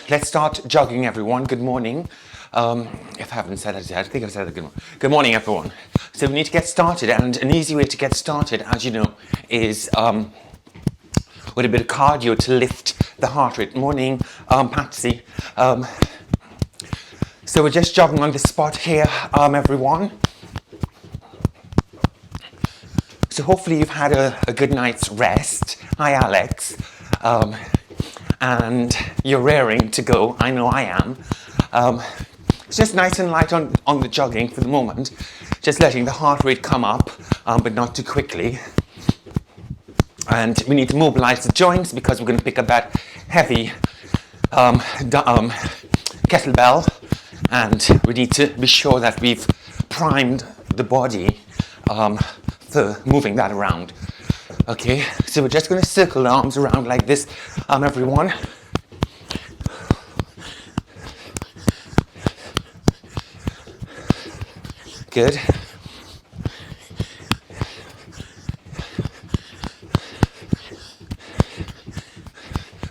Let's start jogging, everyone. Good morning. If I haven't said it yet, I think I've said it. Good morning, everyone. So we need to get started, and an easy way to get started, as you know, is with a bit of cardio to lift the heart rate. Morning, Patsy. So we're just jogging on the spot here, everyone. So hopefully you've had a good night's rest. Hi, Alex. And you're raring to go. I know I am. It's just nice and light on the jogging for the moment. Just letting the heart rate come up, but not too quickly. And we need to mobilize the joints because we're going to pick up that heavy kettlebell. And we need to be sure that we've primed the body for moving that around. Okay, so we're just going to circle the arms around like this, everyone. Good.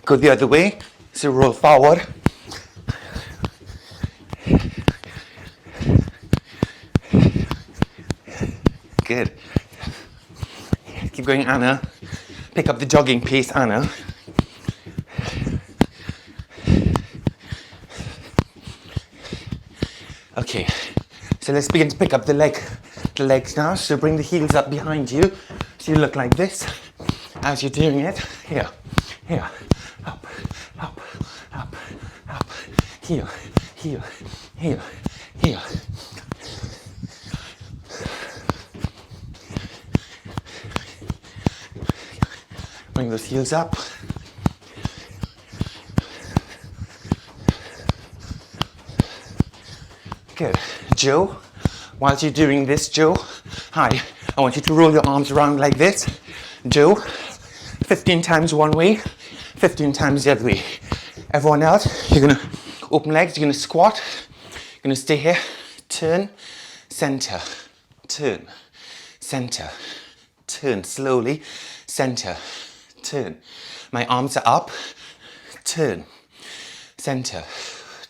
Go the other way, so roll forward. Good. Keep going, Anna. Pick up the jogging pace, Anna. Okay, so let's begin to pick up the legs now. So bring the heels up behind you. So you look like this as you're doing it. Here, here, up, up, up, up. Heel, heel, heel, heel. Bring those heels up. Good. Joe, whilst you're doing this, Joe, hi, I want you to roll your arms around like this. Joe, 15 times one way, 15 times the other way. Everyone else, you're going to open legs, you're going to squat, you're going to stay here, turn, center, turn, center, turn, slowly, center, turn. My arms are up, turn, center,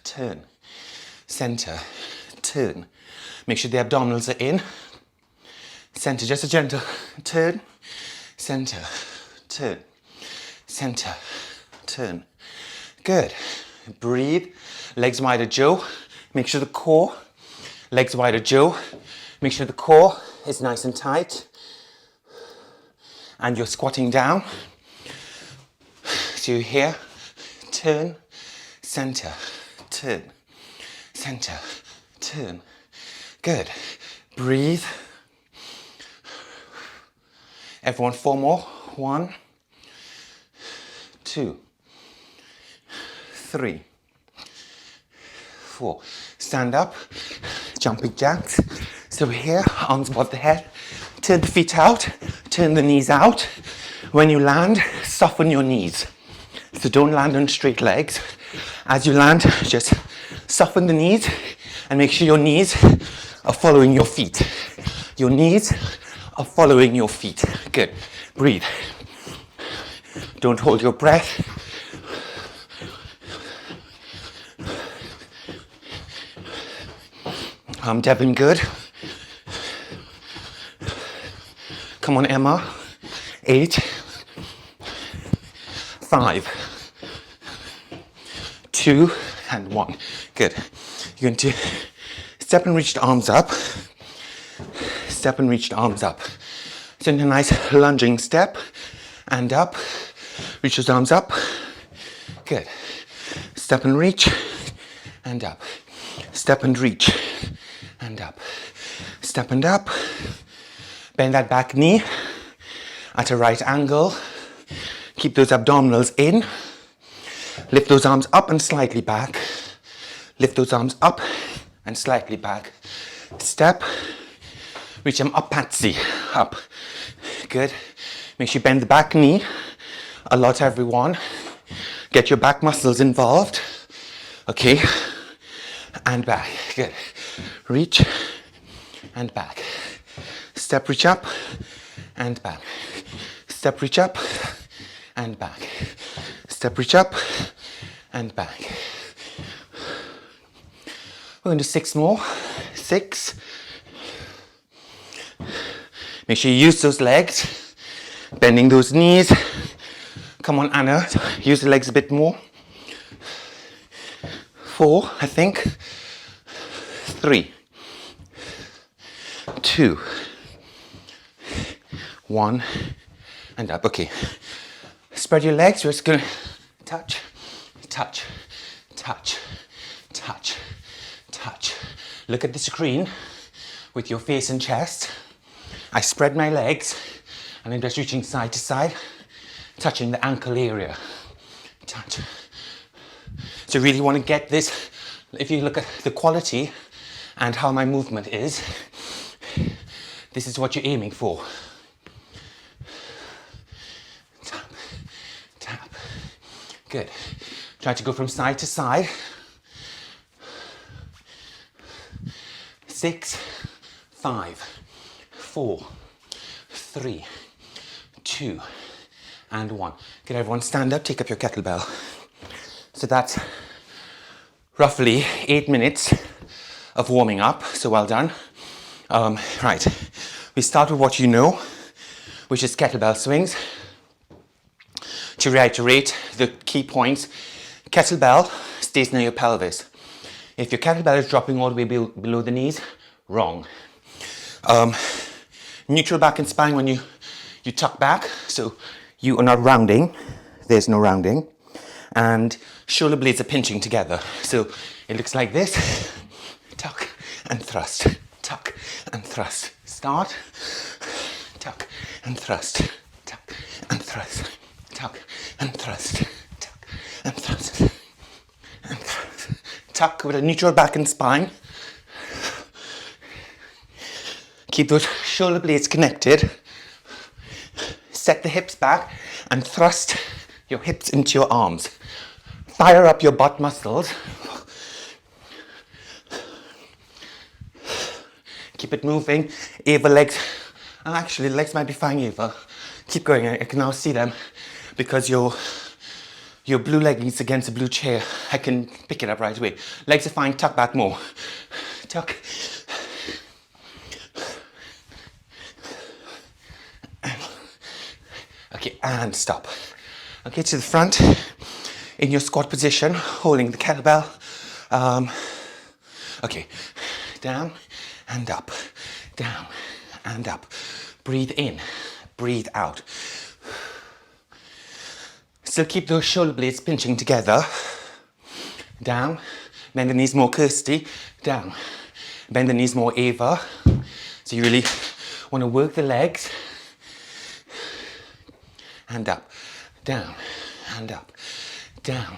turn, center, turn. Make sure the abdominals are in. Center, just a gentle turn, center, turn, center, turn. Good. Breathe. Legs wider, Joe. Make sure the core, legs wider, Joe. Make sure the core is nice and tight. And you're squatting down. So you're here, turn, center, turn, center, turn. Good. Breathe. Everyone, 4 more. 1, 2, 3, 4. Stand up, jumping jacks. So we're here, arms above the head. Turn the feet out, turn the knees out. When you land, soften your knees. So don't land on straight legs. As you land, just soften the knees and make sure your knees are following your feet. Your knees are following your feet. Good. Breathe. Don't hold your breath. Devin, good. Come on, Emma. 8, 5, 2, and 1. Good. You're going to step and reach the arms up. Step and reach the arms up. So in a nice lunging step and up. Reach those arms up. Good. Step and reach and up. Step and reach and up. Step and up. Bend that back knee at a right angle. Keep those abdominals in. Lift those arms up and slightly back. Lift those arms up and slightly back. Step. Reach them up, Patsy. Up. Good. Make sure you bend the back knee a lot, everyone. Get your back muscles involved. Okay. And back. Good. Reach and back. Step, reach up and back. Step, reach up and back. Step, reach up and back. We're going to do 6 more. 6. Make sure you use those legs, bending those knees. Come on, Anna, use the legs a bit more. 4, I think. 3, 2, 1, and up. Okay. Spread your legs. We're just going to touch, touch, touch, touch, touch. Look at the screen with your face and chest. I spread my legs and I'm just reaching side to side, touching the ankle area. Touch. So you really want to get this. If you look at the quality and how my movement is, this is what you're aiming for. Tap, tap. Good. Try to go from side to side. 6, 5, 4, 3, 2, and 1. Can everyone stand up, take up your kettlebell. So that's roughly 8 minutes of warming up, so well done. Right, we start with what you know, which is kettlebell swings. To reiterate the key points, kettlebell stays near your pelvis. If your kettlebell is dropping all the way below the knees, wrong. Neutral back and spine when you tuck back, so you are not rounding, there's no rounding. And shoulder blades are pinching together. So it looks like this, tuck and thrust, tuck and thrust. Start, tuck and thrust, tuck and thrust, tuck and thrust, tuck and thrust, and thrust. Tuck with a neutral back and spine. Keep those shoulder blades connected. Set the hips back and thrust your hips into your arms. Fire up your butt muscles. Keep it moving. Ava legs. Actually, the legs might be fine, Ava. Keep going. I can now see them because your blue leggings against the blue chair. I can pick it up right away. Legs are fine. Tuck back more. Tuck. Okay, and stop. Okay, to the front. In your squat position, holding the kettlebell. Okay, down and up, down and up. Breathe in, breathe out. Still keep those shoulder blades pinching together. Down, bend the knees more, Kirsty. Down, bend the knees more, Ava. So you really want to work the legs. And up, down and up. Down.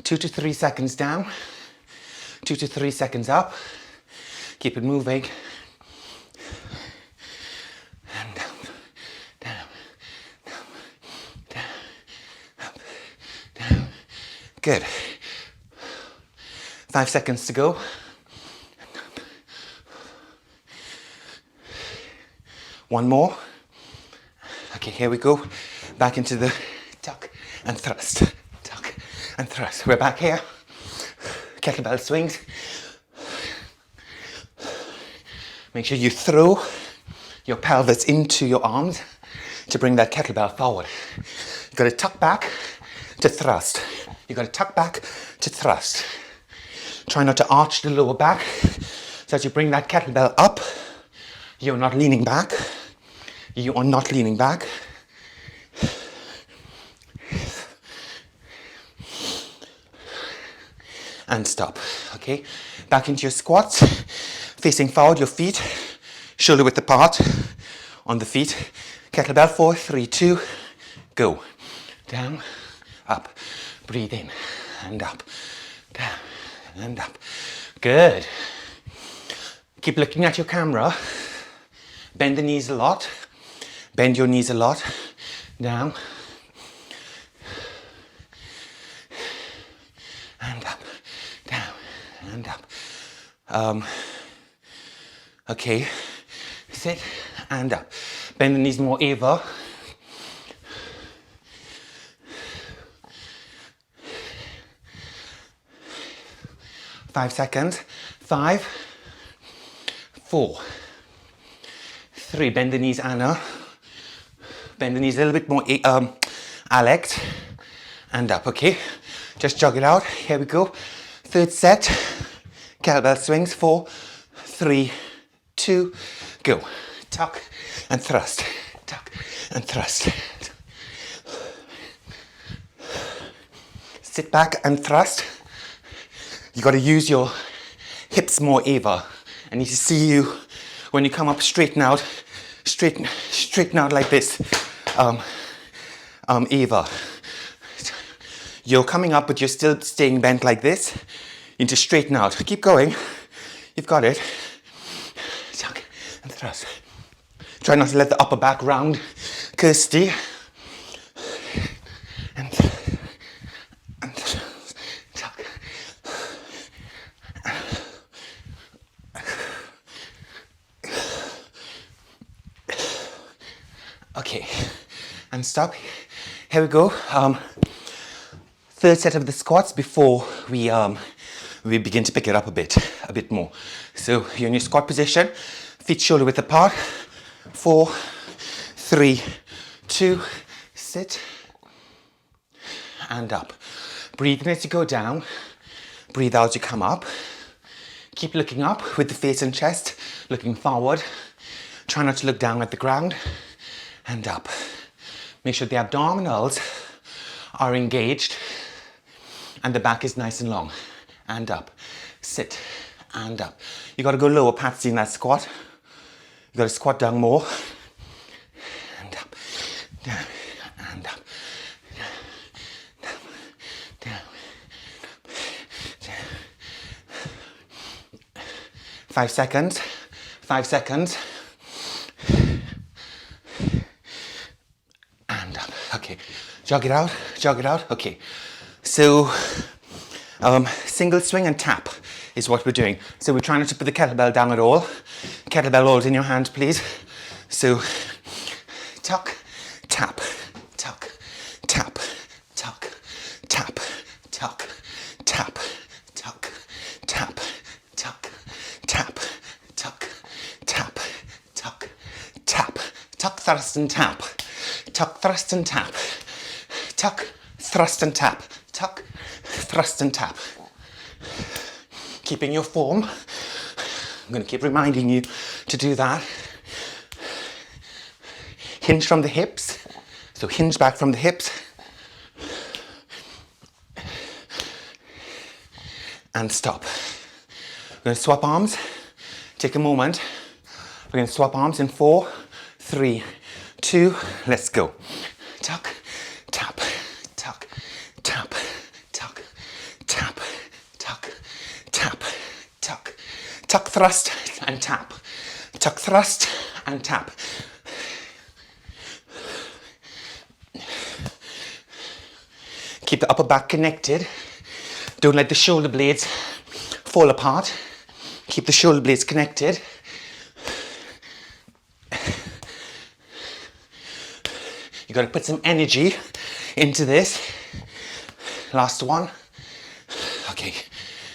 2 to 3 seconds down. 2 to 3 seconds up. Keep it moving. And down, down, down, down, up, down. Good. 5 seconds to go. One more. Okay, here we go. Back into the tuck and thrust, tuck and thrust. We're back here. Kettlebell swings. Make sure you throw your pelvis into your arms to bring that kettlebell forward. You've got to tuck back to thrust. You've got to tuck back to thrust. Try not to arch the lower back so as you bring that kettlebell up. You're not leaning back. You are not leaning back. And stop, okay? Back into your squats, facing forward, your feet, shoulder width apart on the feet. Kettlebell, 4, 3, 2, go. Down, up, breathe in, and up, down, and up. Good. Keep looking at your camera. Bend the knees a lot. Bend your knees a lot. Down. And up. Down. And up. Okay. Sit and up. Bend the knees more, Ava. 5 seconds. 5, 4, 3. Bend the knees, Anna. Bend the knees a little bit more, Alex. And up, okay? Just jog it out. Here we go. Third set. Kettlebell swings. 4, 3, 2, go. Tuck and thrust. Tuck and thrust. Sit back and thrust. You got to use your hips more, Eva. I need to see you when you come up, straighten out like this, Eva. You're coming up, but you're still staying bent like this. You need to straighten out. Keep going. You've got it. Tuck and thrust. Try not to let the upper back round, Kirsty. And tuck. Okay, and stop. Here we go. Third set of the squats before we begin to pick it up a bit more. So you're in your squat position, feet shoulder width apart. 4, 3, 2, sit, and up. Breathe in as you go down. Breathe out as you come up. Keep looking up with the face and chest, looking forward. Try not to look down at the ground. And up. Make sure the abdominals are engaged and the back is nice and long. And up. Sit. And up. You got to go lower, Patsy, in that squat. You got to squat down more. And up. Down. And up. Down. Down. Down. 5 seconds. 5 seconds. Okay, jog it out, okay. So, single swing and tap is what we're doing. So we're trying not to put the kettlebell down at all. Kettlebell rolls in your hand, please. So, tuck, tap, tuck, tap, tuck, tap, tuck, tap, tuck, tap, tuck, tap, tuck, tap, tuck, tap, tuck, thrust and tap. Tuck, thrust and tap. Tuck, thrust and tap. Tuck, thrust and tap. Keeping your form. I'm going to keep reminding you to do that. Hinge from the hips. So hinge back from the hips. And stop. We're going to swap arms. Take a moment. We're going to swap arms in 4, 3, 2, let's go. Tuck, tap, tuck, tap, tuck, tap, tuck, tap, tuck, tuck, thrust and tap, tuck, thrust and tap. Keep the upper back connected. Don't let the shoulder blades fall apart. Keep the shoulder blades connected. You got to put some energy into this. Last one. Okay,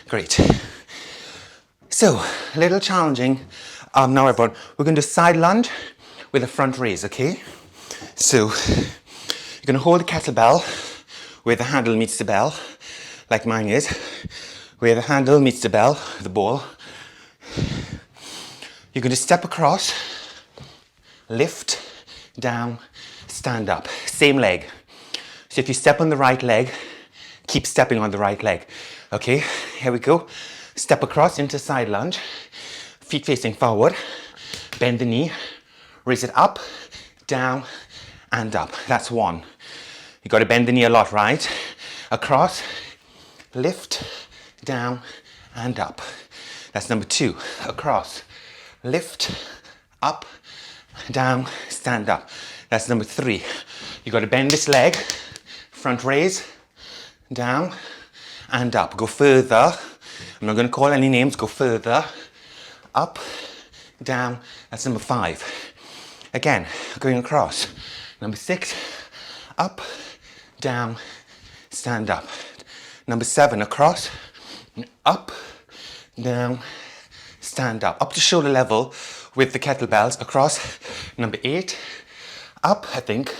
great. So, a little challenging. Now everyone, we're going to side lunge with a front raise, okay? So, you're going to hold the kettlebell where the handle meets the bell, like mine is. Where the handle meets the bell, the ball. You're going to step across, lift, down, stand up. Same leg. So if you step on the right leg, keep stepping on the right leg. Okay, here we go. Step across into side lunge. Feet facing forward. Bend the knee. Raise it up, down, and up. That's one. You got to bend the knee a lot, right? Across, lift, down, and up. That's number 2. Across, lift, up, down, stand up. That's number 3. You got to bend this leg, front raise, down, and up. Go further. I'm not going to call any names. Go further, up, down. That's number 5. Again, going across. Number 6, up, down, stand up. Number 7, across, up, down, stand up to shoulder level with the kettlebells across. Number 8, up, I think,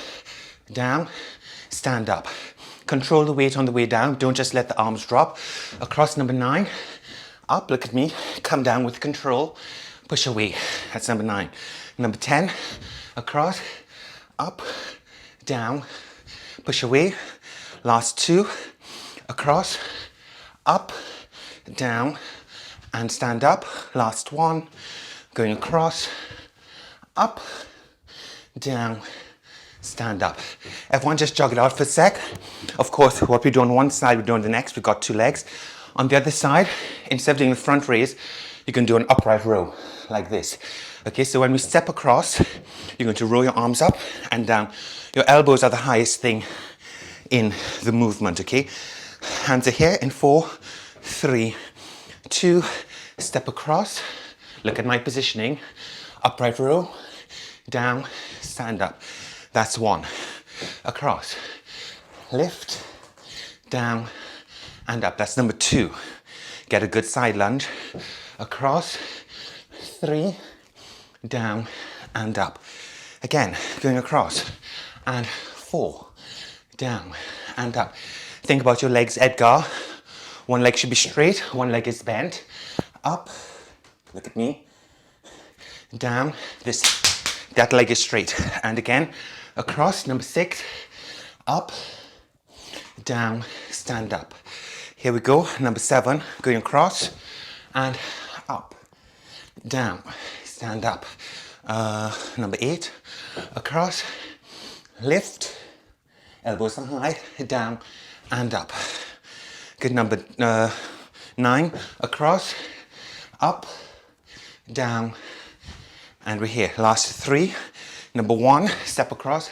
down, stand up. Control the weight on the way down, don't just let the arms drop. Across. Number 9, up, look at me, come down with control, push away, that's number 9. Number 10, across, up, down, push away. Last 2, across, up, down, and stand up. Last 1, going across, up, down, stand up. Everyone just jog it out for a sec. Of course, what we do on one side, we do on the next. We've got 2 legs. On the other side, instead of doing the front raise, you can do an upright row, like this. Okay, so when we step across, you're going to roll your arms up and down. Your elbows are the highest thing in the movement, okay? Hands are here in 4, 3, 2, step across. Look at my positioning. Upright row, down, stand up. That's 1. Across, lift, down, and up. That's number 2. Get a good side lunge. Across, 3, down, and up. Again, going across, and 4, down, and up. Think about your legs, Edgar. One leg should be straight, one leg is bent. Up, look at me. Down, that leg is straight. And again, across, number 6. Up, down, stand up. Here we go, number 7, going across, and up, down, stand up. Number 8, across, lift, elbows are high, down, and up. Good. Number 9, across, up, down, and we're here. Last 3. Number 1, step across,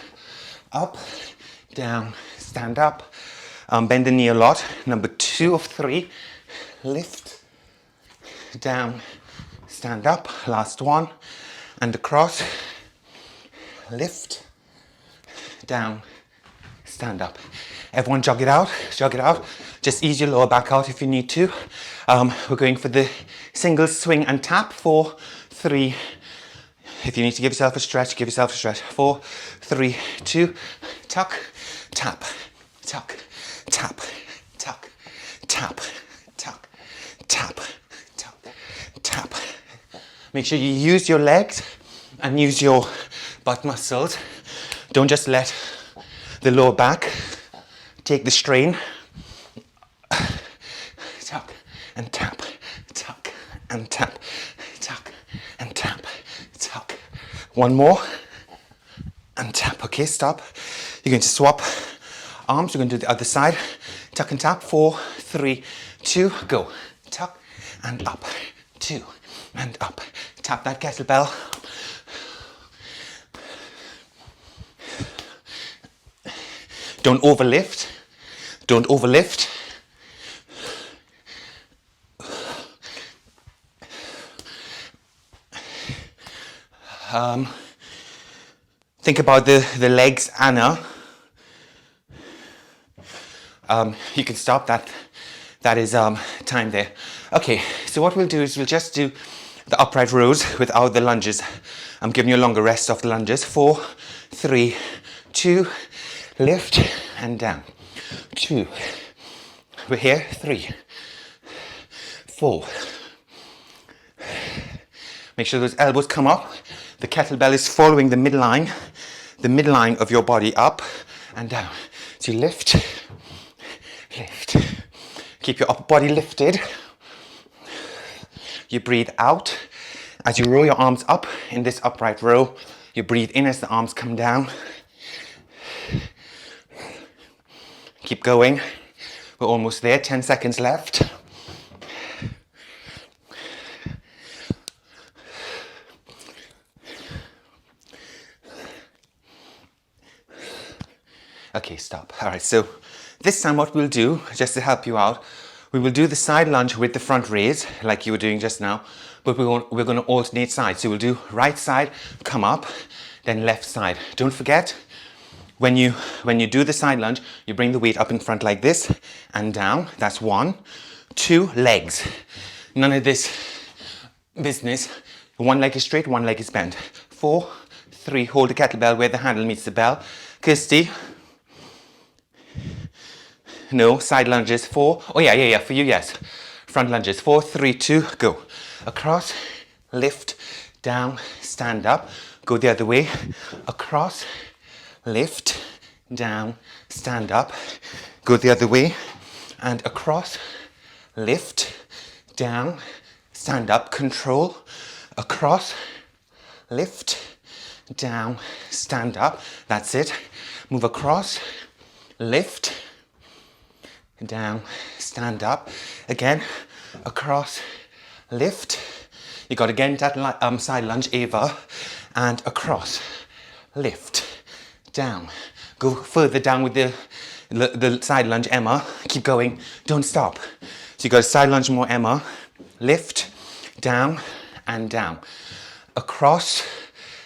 up, down, stand up. Bend the knee a lot. Number 2 of 3, lift, down, stand up. Last 1, and across, lift, down, stand up. Everyone jog it out, jog it out. Just ease your lower back out if you need to. We're going for the single swing and tap. 4, 3. If you need to give yourself a stretch, give yourself a stretch. 4, 3, 2, tuck, tap, tuck, tap, tuck, tap, tuck, tap, tuck, tap. Make sure you use your legs and use your butt muscles. Don't just let the lower back take the strain. Tuck and tap, tuck and tap, tuck and tap, tuck. One more and tap. Okay, stop. You're going to swap arms. You're going to do the other side. Tuck and tap. 4, 3, 2, go. Tuck and up. 2 and up. Tap that kettlebell. Don't overlift. Don't overlift. Think about the legs, Anna. You can stop that. That is time there. Okay, so what we'll do is we'll just do the upright rows without the lunges. I'm giving you a longer rest of the lunges. 4, 3, 2, lift and down. 2. We're here. 3, 4. Make sure those elbows come up. The kettlebell is following the midline of your body, up and down. So you lift, lift. Keep your upper body lifted. You breathe out. As you roll your arms up in this upright row, you breathe in as the arms come down. Keep going. We're almost there. 10 seconds left. Okay, stop. All right, so this time what we'll do, just to help you out, we will do the side lunge with the front raise, like you were doing just now, but we're going to alternate sides. So we'll do right side, come up, then left side. Don't forget, when you do the side lunge, you bring the weight up in front like this and down. That's 1. 2, legs. None of this business. One leg is straight, one leg is bent. 4, 3, hold the kettlebell where the handle meets the bell. Kirsty. No, side lunges. 4. Oh yeah, for you, yes. Front lunges. 4, 3, 2, go. Across, lift, down, stand up. Go the other way. Across, lift, down, stand up. Go the other way. And across, lift, down, stand up. Control. Across, lift, down, stand up. That's it. Move across, lift, down, stand up. Again, across, lift. You got again that side lunge, Ava, and across, lift, down. Go further down with the side lunge, Emma. Keep going, don't stop. So you got a side lunge more, Emma. Lift, down, and down. Across,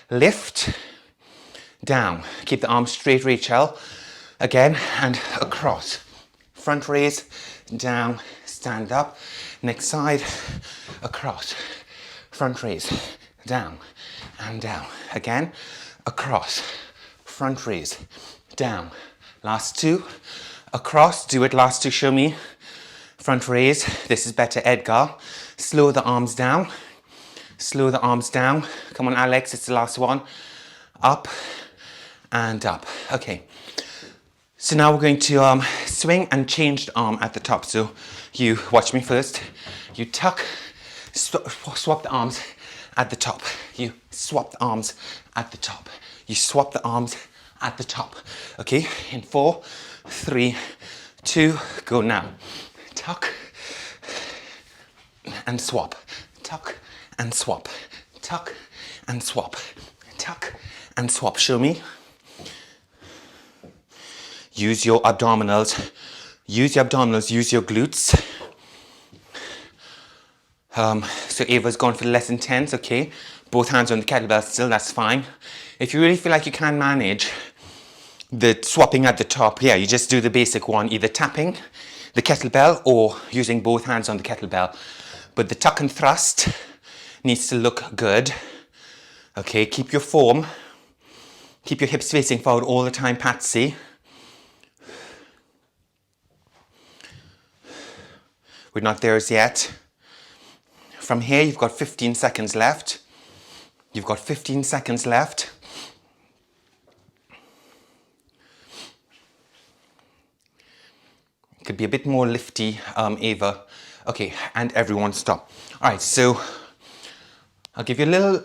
lift, down. Keep the arms straight, Rachel. Again, and across. Front raise, down, stand up. Next side, across. Front raise, down, and down. Again, across. Front raise, down. Last 2. Across, do it, last 2, show me. Front raise, this is better, Edgar. Slow the arms down. Slow the arms down. Come on, Alex, it's the last one. Up and up. Okay. So now we're going to swing and change the arm at the top. So you watch me first. You tuck, swap the arms at the top. You swap the arms at the top. You swap the arms at the top. Okay, in 4, 3, 2, go now. Tuck and swap. Tuck and swap. Tuck and swap. Tuck and swap. Show me. Use your abdominals. Use your abdominals. Use your glutes. So Ava's gone for the less intense. Okay. Both hands on the kettlebell still. That's fine. If you really feel like you can manage the swapping at the top, yeah, you just do the basic one. Either tapping the kettlebell or using both hands on the kettlebell. But the tuck and thrust needs to look good. Okay. Keep your form. Keep your hips facing forward all the time, Patsy. We're not there as yet. From here, you've got 15 seconds left. You've got 15 seconds left. Could be a bit more lifty, Ava. Okay, and everyone stop. All right, so I'll give you a little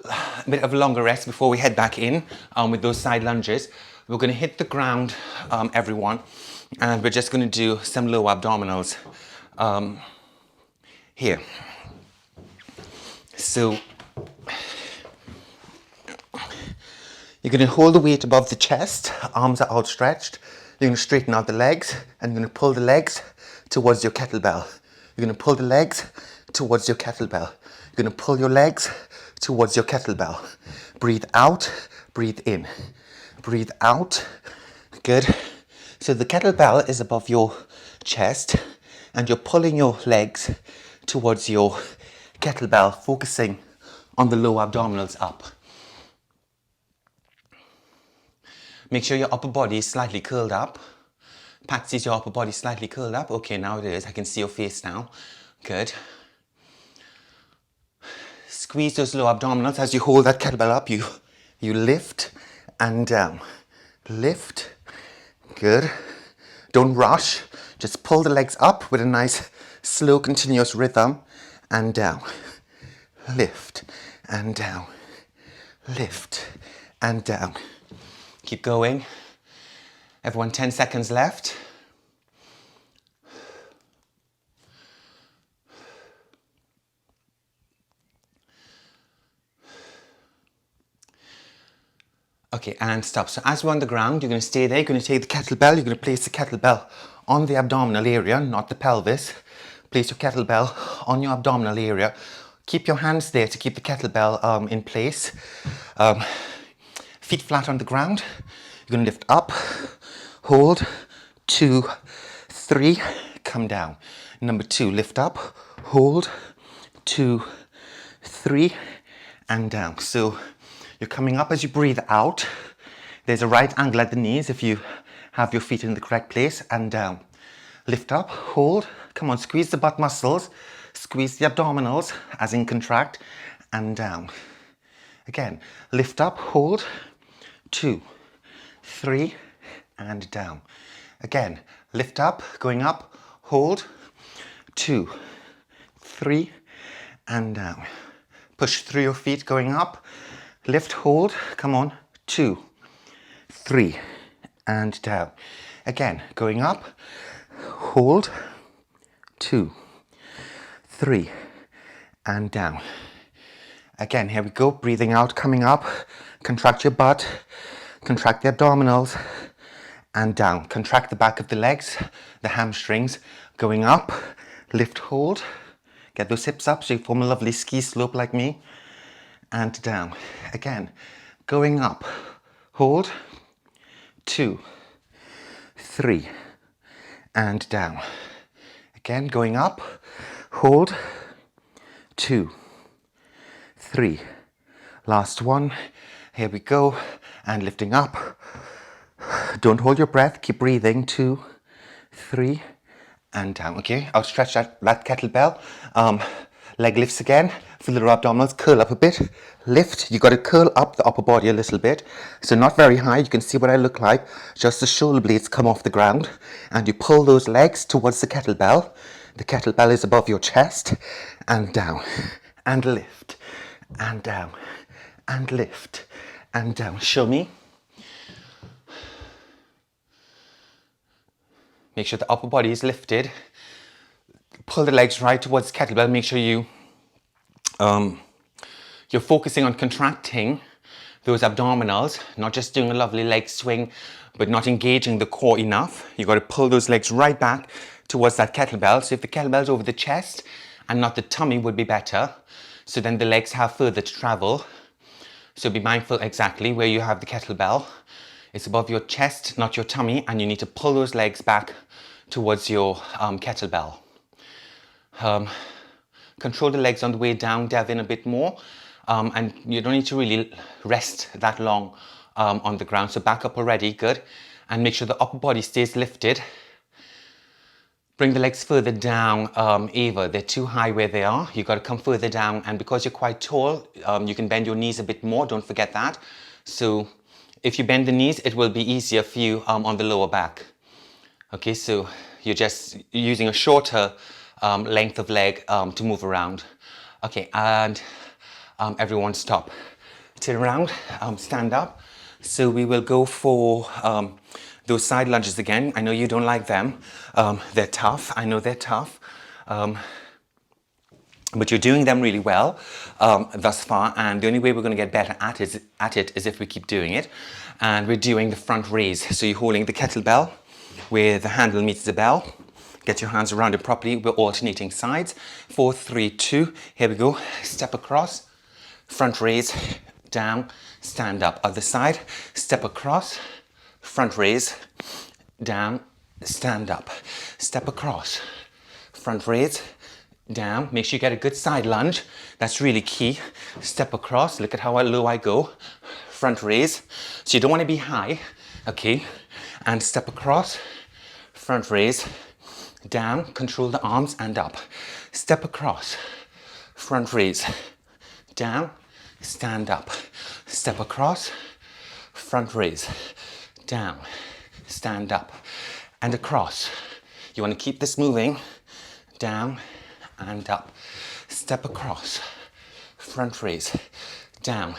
bit of a longer rest before we head back in with those side lunges. We're going to hit the ground, everyone, and we're just going to do some low abdominals. Here. So you're going to hold the weight above the chest, arms are outstretched. You're going to straighten out the legs and you're going to pull the legs towards your kettlebell. You're going to pull the legs towards your kettlebell. You're going to pull your legs towards your kettlebell. Breathe out, breathe in. Breathe out. Good. So the kettlebell is above your chest and you're pulling your legs towards your kettlebell, focusing on the low abdominals up. Make sure your upper body is slightly curled up. Patsy, is your upper body slightly curled up? Okay, now it is. I can see your face now. Good. Squeeze those low abdominals as you hold that kettlebell up. You lift and down. Lift. Good. Don't rush. Just pull the legs up with a nice slow continuous rhythm and down. Lift and down. Lift and down. Keep going. Everyone, 10 seconds left. Okay, and stop. So as we're on the ground, you're going to stay there. You're going to take the kettlebell. You're going to place the kettlebell on the abdominal area, not the pelvis. Place your kettlebell on your abdominal area. Keep your hands there to keep the kettlebell in place. Feet flat on the ground. You're going to lift up, hold, 2, 3, come down. Number 2, lift up, hold, 2, 3, and down. So you're coming up as you breathe out. There's a right angle at the knees if you have your feet in the correct place, and down. Lift up, hold, come on, squeeze the butt muscles, squeeze the abdominals, as in contract, and down. Again, lift up, hold, 2, 3, and down. Again, lift up, going up, hold, 2, 3, and down. Push through your feet, going up, lift, hold, come on, 2, 3, and down. Again, going up, hold, 2, 3, and down. Again, here we go, breathing out, coming up, contract your butt, contract the abdominals, and down. Contract the back of the legs, the hamstrings, going up, lift, hold, get those hips up so you form a lovely ski slope like me, and down. Again, going up, hold, 2, 3, and down. Again, going up, hold, 2, 3. Last one. Here we go. And lifting up. Don't hold your breath. Keep breathing. 2, 3, and down. Okay, I'll stretch that kettlebell. Leg lifts again. Feel the abdominals. Curl up a bit. Lift. You got to curl up the upper body a little bit. So not very high. You can see what I look like. Just the shoulder blades come off the ground. And you pull those legs towards the kettlebell. The kettlebell is above your chest. And down. And lift. And down. And lift. And down. Show me. Make sure the upper body is lifted. Pull the legs right towards the kettlebell. Make sure you're focusing on contracting those abdominals, not just doing a lovely leg swing, but not engaging the core enough. You've got to pull those legs right back towards that kettlebell. So if the kettlebell's over the chest and not the tummy would be better. So then the legs have further to travel. So be mindful exactly where you have the kettlebell. It's above your chest, not your tummy, and you need to pull those legs back towards your kettlebell. Control the legs on the way down, delve in a bit more, and you don't need to really rest that long on the ground. So back up already, good, and make sure the upper body stays lifted. Bring the legs further down, Ava. They're too high where they are. You've got to come further down, and because you're quite tall, you can bend your knees a bit more. Don't forget that. So if you bend the knees, it will be easier for you on the lower back. Okay, so you're just using a shorter length of leg to move around. Okay, and everyone stop. Turn around, stand up. So we will go for those side lunges again. I know you don't like them. They're tough. I know they're tough. But you're doing them really well thus far, and the only way we're going to get better at it is if we keep doing it. And we're doing the front raise. So you're holding the kettlebell where the handle meets the bell. Get your hands around it properly. We're alternating sides. 4, 3, 2. Here we go. Step across. Front raise. Down. Stand up. Other side. Step across. Front raise. Down. Stand up. Step across. Front raise. Down. Make sure you get a good side lunge. That's really key. Step across. Look at how low I go. Front raise. So you don't want to be high. Okay. And step across. Front raise. Down. Control the arms and up. Step across. Front raise. Down. Stand up. Step across. Front raise. Down. Stand up. And across. You want to keep this moving. Down. And up. Step across. Front raise. Down.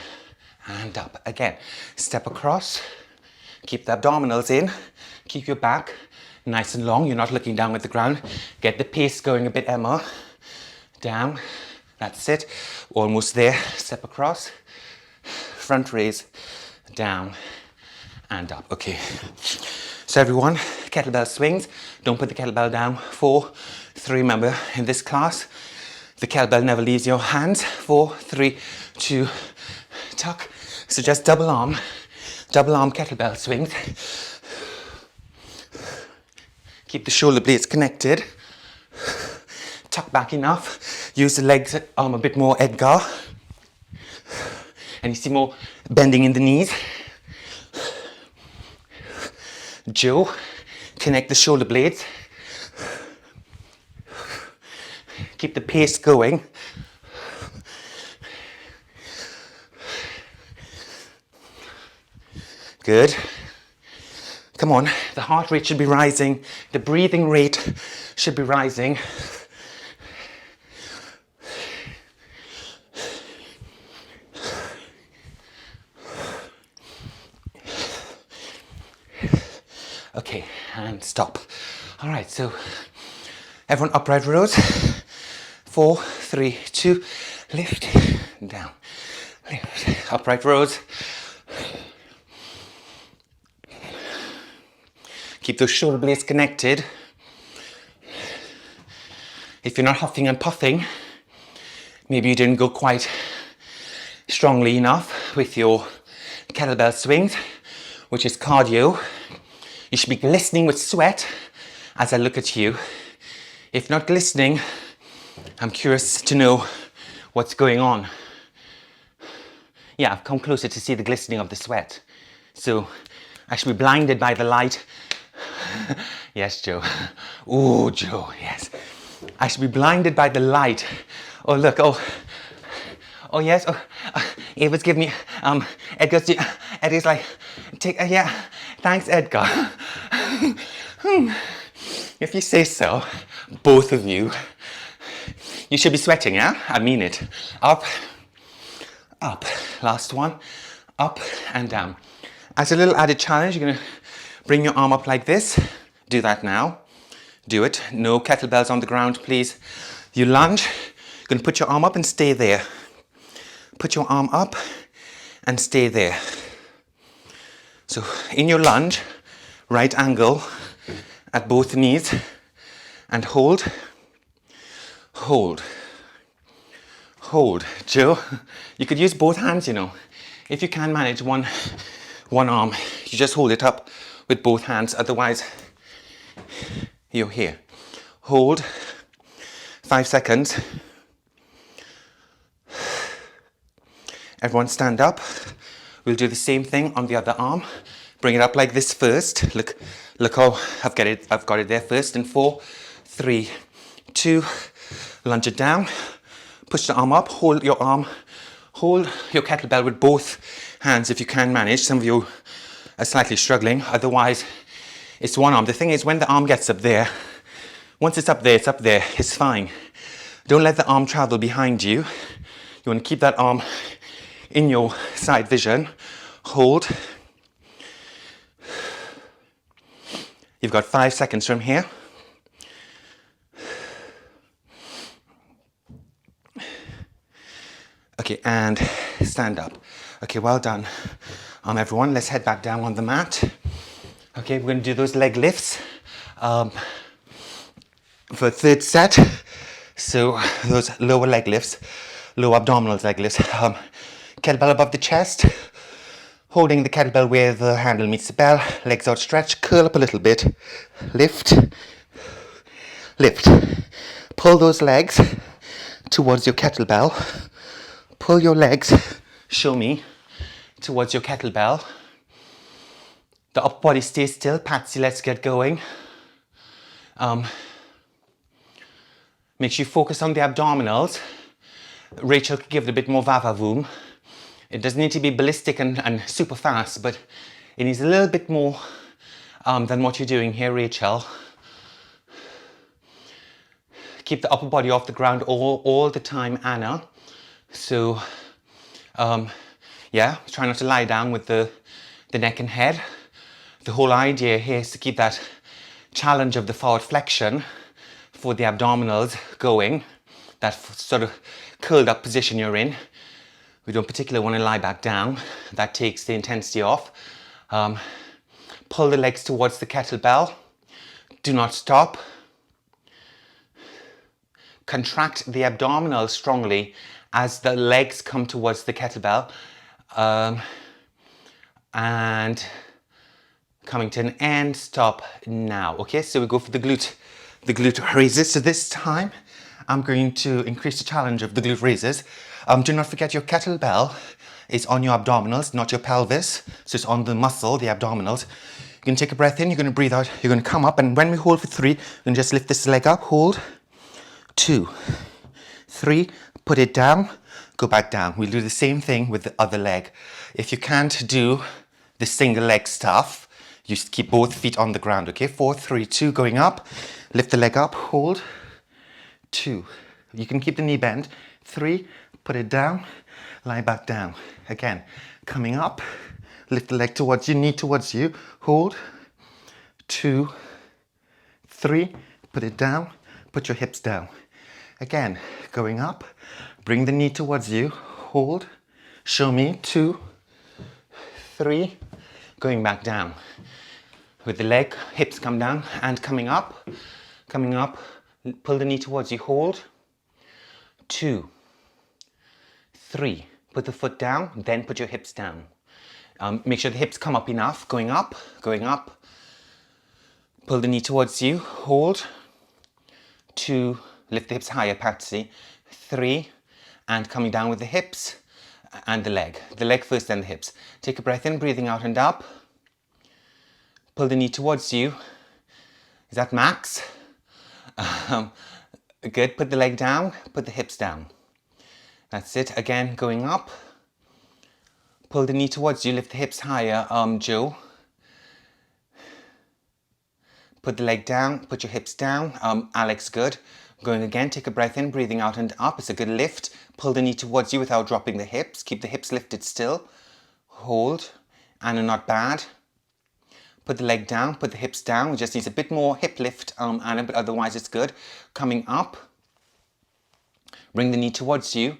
And up. Again. Step across. Keep the abdominals in. Keep your back nice and long. You're not looking down at the ground. Get the pace going a bit, Emma. Down. That's it. Almost there. Step across. Front raise. Down. And up. Okay. So everyone, kettlebell swings. Don't put the kettlebell down. 4, 3. Remember, in this class, the kettlebell never leaves your hands. 4, 3, 2. Tuck. So just double arm kettlebell swings. Keep the shoulder blades connected. Tuck back enough Use the legs a bit more, Edgar. And you see more bending in the knees. Joe, connect the shoulder blades. Keep the pace going. Good. Come on, the heart rate should be rising. The breathing rate should be rising. Okay, and stop. All right, so everyone upright rows. 4, 3, 2, lift, down, lift. Upright rows. Keep those shoulder blades connected. If you're not huffing and puffing, maybe you didn't go quite strongly enough with your kettlebell swings, which is cardio. You should be glistening with sweat as I look at you. If not glistening, I'm curious to know what's going on. Yeah, I've come closer to see the glistening of the sweat. So I should be blinded by the light. Yes, Joe. Oh, Joe, yes. I should be blinded by the light. Oh, look, oh yes, Ava's giving me, Edgar's like, yeah, thanks, Edgar. If you say so, both of you. You should be sweating, yeah? I mean it. Up, up. Last one. Up and down. As a little added challenge, you're going to bring your arm up like this. Do that now. Do it. No kettlebells on the ground, please. You lunge. You're going to put your arm up and stay there. Put your arm up and stay there. So in your lunge, right angle at both knees and hold. Hold. Hold. Joe, you could use both hands, you know. If you can manage one arm, you just hold it up with both hands. Otherwise, you're here. Hold. 5 seconds. Everyone stand up. We'll do the same thing on the other arm. Bring it up like this first. Look how I've got it there first. In 4, 3, 2, lunge it down. Push the arm up. Hold your kettlebell with both hands if you can manage. Some of you are slightly struggling. Otherwise, it's one arm. The thing is, when the arm gets up there, once it's up there, it's fine. Don't let the arm travel behind you. You want to keep that arm in your side vision. Hold. You've got 5 seconds from here. Okay, and stand up. Okay, well done. Everyone, let's head back down on the mat. Okay, we're going to do those leg lifts for a third set. So those lower leg lifts, low abdominal leg lifts. Kettlebell above the chest, holding the kettlebell where the handle meets the bell, legs outstretched, curl up a little bit, lift, lift. Pull those legs towards your kettlebell. Pull your legs, show me, towards your kettlebell. The upper body stays still. Patsy, let's get going. Make sure you focus on the abdominals. Rachel could give it a bit more va-va-voom. It doesn't need to be ballistic and super fast, but it needs a little bit more than what you're doing here, Rachel. Keep the upper body off the ground all the time, Anna. So, yeah, try not to lie down with the neck and head. The whole idea here is to keep that challenge of the forward flexion for the abdominals going, that sort of curled up position you're in. We don't particularly want to lie back down. That takes the intensity off. Pull the legs towards the kettlebell. Do not stop. Contract the abdominals strongly as the legs come towards the kettlebell. And coming to an end, stop now. Okay, so we go for the glute raises. So this time I'm going to increase the challenge of the glute raises. Do not forget your kettlebell is on your abdominals, not your pelvis. So it's on the muscle, the abdominals. You're going to take a breath in, you're going to breathe out, you're going to come up, and when we hold for 3, you're going to just lift this leg up, hold, 2, 3, put it down, go back down. We'll do the same thing with the other leg. If you can't do the single leg stuff, you just keep both feet on the ground, okay? 4, 3, 2, going up, lift the leg up, hold, 2. You can keep the knee bent, 3, put it down, lie back down. Again, coming up, lift the leg towards you, knee towards you, hold, 2, 3, put it down, put your hips down. Again, going up, bring the knee towards you, hold, show me, 2, 3, going back down. With the leg, hips come down and coming up, pull the knee towards you, hold, 2, 3, put the foot down, then put your hips down. Make sure the hips come up enough, going up, pull the knee towards you, hold, 2, lift the hips higher, Patsy, 3, and coming down with the hips and the leg first, then the hips. Take a breath in, breathing out and up, pull the knee towards you. Is that max? Good, put the leg down, put the hips down. That's it, again, going up, pull the knee towards you, lift the hips higher, Joe. Put the leg down, put your hips down, Alex, good. Going again, take a breath in, breathing out and up, it's a good lift. Pull the knee towards you without dropping the hips, keep the hips lifted still. Hold, Anna, not bad. Put the leg down, put the hips down, it just needs a bit more hip lift, Anna, but otherwise it's good. Coming up, bring the knee towards you,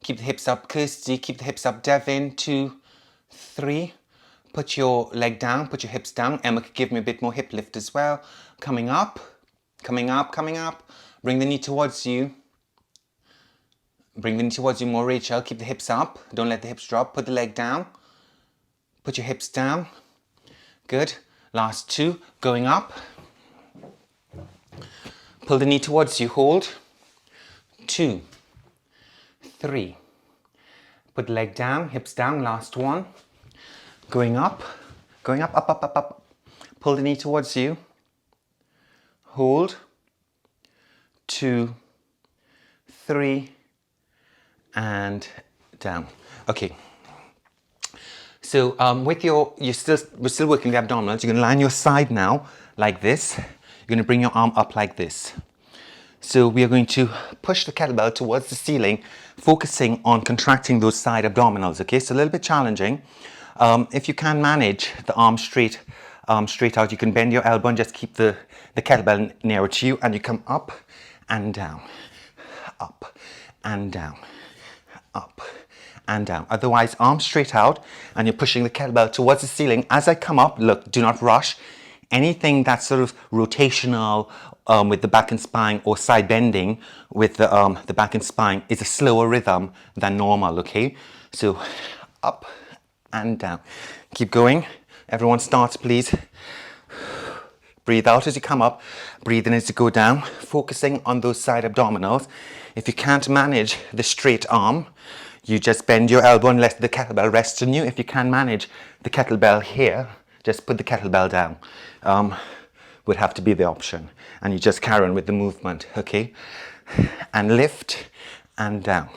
keep the hips up, Kirsty, keep the hips up, Devin, 2, 3. Put your leg down, put your hips down. Emma could give me a bit more hip lift as well. Coming up. Bring the knee towards you. Bring the knee towards you more, Rachel. Keep the hips up. Don't let the hips drop. Put the leg down. Put your hips down. Good. Last 2. Going up. Pull the knee towards you. Hold. 2, 3. Put the leg down, hips down. Last 1. Going up, up. Pull the knee towards you. Hold. 2, 3, and down. Okay. So we're still working the abdominals. You're going to lie on your side now, like this. You're going to bring your arm up like this. So we are going to push the kettlebell towards the ceiling, focusing on contracting those side abdominals. Okay, so a little bit challenging. If you can manage the arm straight out, you can bend your elbow and just keep the kettlebell nearer to you, and you come up and down, up and down, up and down. Otherwise, arms straight out, and you're pushing the kettlebell towards the ceiling. As I come up, look, do not rush. Anything that's sort of rotational with the back and spine, or side bending with the back and spine, is a slower rhythm than normal, okay? So up and down. Keep going. Everyone starts, please. Breathe out as you come up, breathe in as you go down, focusing on those side abdominals. If you can't manage the straight arm, you just bend your elbow and let the kettlebell rest on you. If you can manage the kettlebell here, just put the kettlebell down. Would have to be the option. And you just carry on with the movement, okay? And lift and down.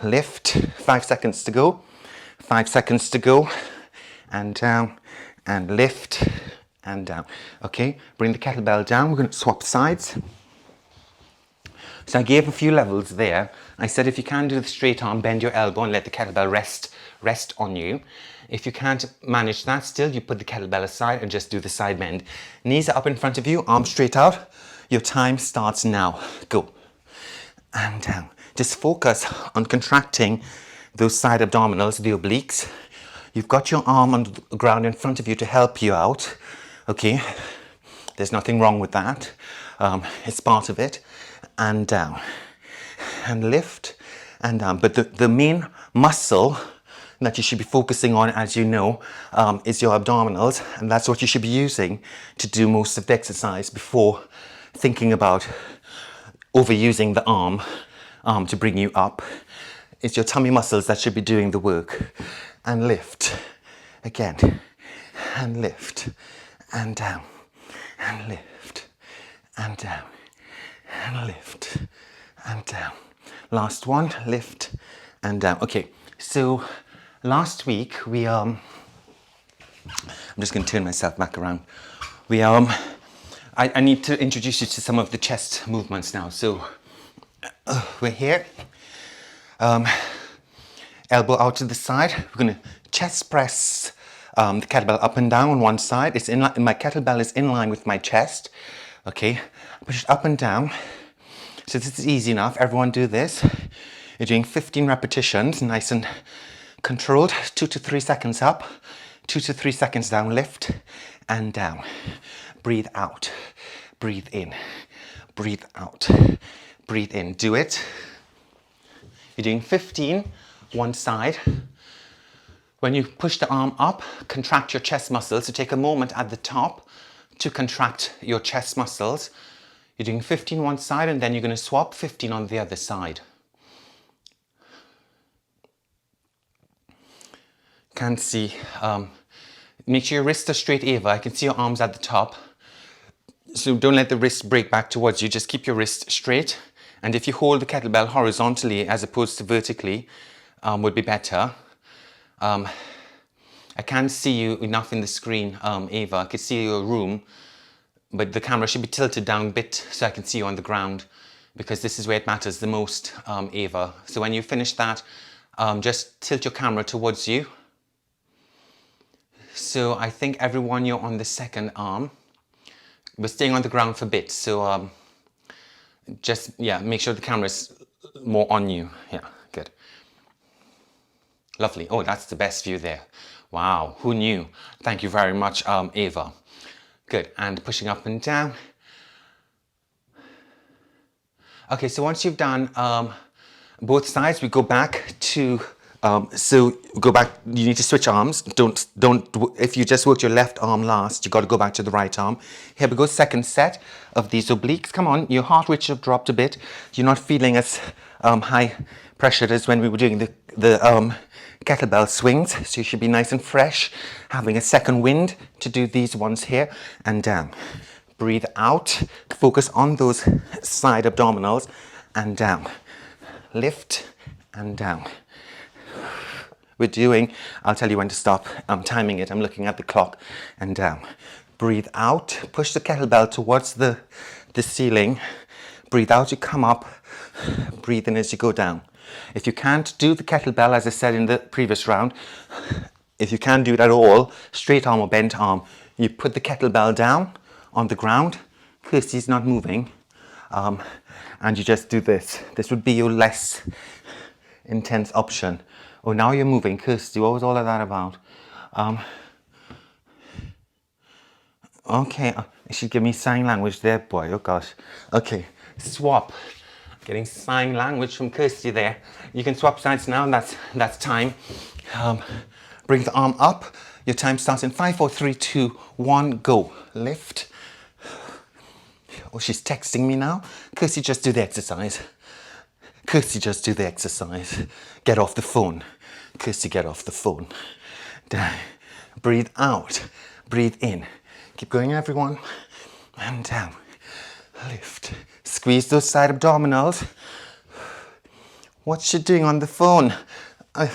Lift, 5 seconds to go. 5 seconds to go. And down, and lift, and down. Okay, bring the kettlebell down. We're going to swap sides. So I gave a few levels there. I said if you can do the straight arm, bend your elbow and let the kettlebell rest on you. If you can't manage that still, you put the kettlebell aside and just do the side bend. Knees are up in front of you, arms straight out. Your time starts now. Go. And down. Just focus on contracting those side abdominals, the obliques. You've got your arm on the ground in front of you to help you out. Okay, there's nothing wrong with that. It's part of it. And down. And lift and down. But the main muscle that you should be focusing on, as you know, is your abdominals. And that's what you should be using to do most of the exercise before thinking about overusing the arm to bring you up. It's your tummy muscles that should be doing the work. And lift. Again. And lift. And down. And lift. And down. And lift. And down. Last one. Lift. And down. Okay. So last week we I'm just going to turn myself back around. I need to introduce you to some of the chest movements now. So we're here. Elbow out to the side. We're going to chest press the kettlebell up and down on one side. It's in my kettlebell is in line with my chest. Okay, push it up and down. So this is easy enough. Everyone do this. You're doing 15 repetitions, nice and controlled. 2 to 3 seconds up, 2 to 3 seconds down. Lift and down. Breathe out. Breathe in. Breathe out. Breathe in. Do it. You're doing 15, one side. When you push the arm up, contract your chest muscles. So take a moment at the top to contract your chest muscles. You're doing 15 one side and then you're going to swap 15 on the other side. Can't see. Make sure your wrists are straight, Eva. I can see your arms at the top. So don't let the wrists break back towards you. Just keep your wrists straight. And if you hold the kettlebell horizontally as opposed to vertically, would be better. I can't see you enough in the screen, Eva. I can see your room, but the camera should be tilted down a bit so I can see you on the ground, because this is where it matters the most, Eva. So when you finish that, just tilt your camera towards you. So I think everyone, you're on the second arm. We're staying on the ground for a bit, so just, yeah, make sure the camera's more on you. Yeah, good. Lovely. Oh, that's the best view there. Wow, who knew? Thank you very much, Eva. Good, and pushing up and down. Okay, so once you've done both sides, we go back to, you need to switch arms. Don't, if you just worked your left arm last, you got to go back to the right arm. Here we go, second set of these obliques. Come on, your heart rate should have dropped a bit. You're not feeling as high pressured as when we were doing the kettlebell swings. So you should be nice and fresh, having a second wind to do these ones here and down. Breathe out, focus on those side abdominals and down. Lift and down. We're doing, I'll tell you when to stop. I'm timing it, I'm looking at the clock, and down. Breathe out, push the kettlebell towards the ceiling. Breathe out, you come up. Breathe in as you go down. If you can't do the kettlebell, as I said in the previous round, if you can't do it at all, straight arm or bent arm, you put the kettlebell down on the ground. Kirsty's not moving. And you just do this. This would be your less intense option. Oh, now you're moving. Kirsty, what was all of that about? Okay, you should give me sign language there, boy. Oh, gosh. Okay, swap. Getting sign language from Kirsty there. You can swap sides now, and that's time. Bring the arm up. Your time starts in 5, 4, 3, 2, 1, go. Lift. Oh, she's texting me now. Kirsty, just do the exercise. Kirsty, just do the exercise. Get off the phone. Kirsty, get off the phone. Down. Breathe out. Breathe in. Keep going, everyone. And down. Lift. Squeeze those side abdominals. What's she doing on the phone? I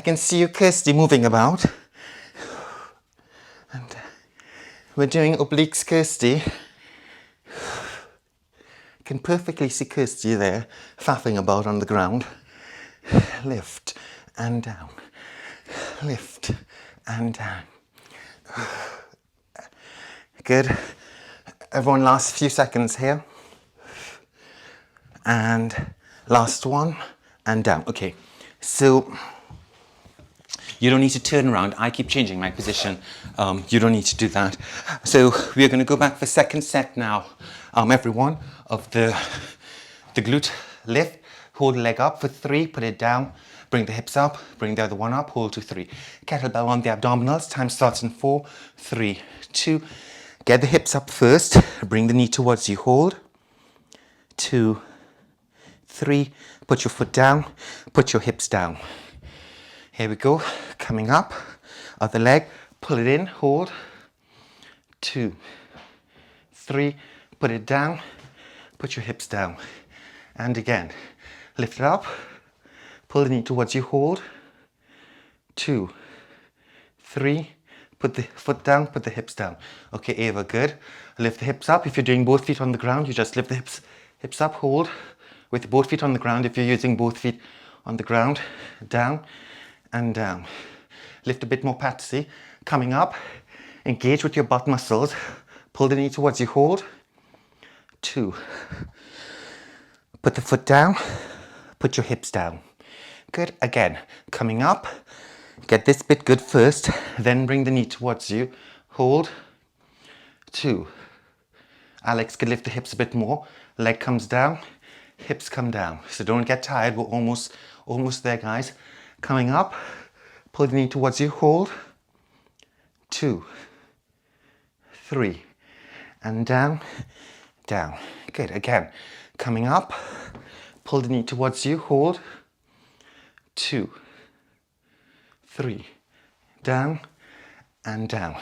can see you, Kirsty, moving about. And we're doing obliques, Kirsty. I can perfectly see Kirsty there, faffing about on the ground. Lift and down. Lift and down. Good. Everyone, last few seconds here. And last one and down. Okay, so you don't need to turn around. I keep changing my position. You don't need to do that. So we're going to go back for second set now. Everyone, of the glute lift. Hold the leg up for 3, put it down. Bring the hips up, bring the other one up, hold to 3. Kettlebell on the abdominals. Time starts in 4, 3, 2. Get the hips up first. Bring the knee towards you. Hold. 2, 3. Put your foot down, put your hips down. Here we go. Coming up, other leg, pull it in, hold. 2, 3. Put it down, put your hips down. And again, lift it up, pull the knee towards you, hold. 2, 3. Put the foot down, put the hips down. Okay, Ava, good. Lift the hips up. If you're doing both feet on the ground, you just lift the hips up, hold. With both feet on the ground, if you're using both feet on the ground, down and down. Lift a bit more, Patsy. Coming up, engage with your butt muscles. Pull the knee towards you, hold. 2. Put the foot down, put your hips down. Good, again, coming up. Get this bit good first, then bring the knee towards you. Hold. 2. Alex could lift the hips a bit more. Leg comes down, hips come down. So don't get tired, we're almost there, guys. Coming up, pull the knee towards you, hold. 2, 3, and down, down. Good, again. Coming up, pull the knee towards you, hold. 2, 3, down and down.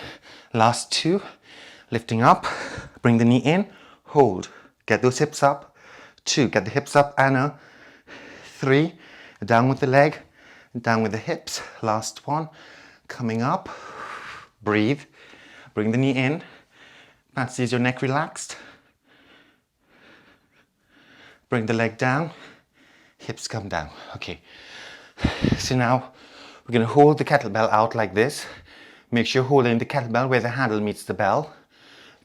Last 2, lifting up, bring the knee in, hold. Get those hips up. 2, get the hips up, Anna. 3, down with the leg, down with the hips. Last 1, coming up, breathe, bring the knee in. Patsy, is your neck relaxed? Bring the leg down, hips come down. Okay, so now we're going to hold the kettlebell out like this. Make sure you're holding the kettlebell where the handle meets the bell.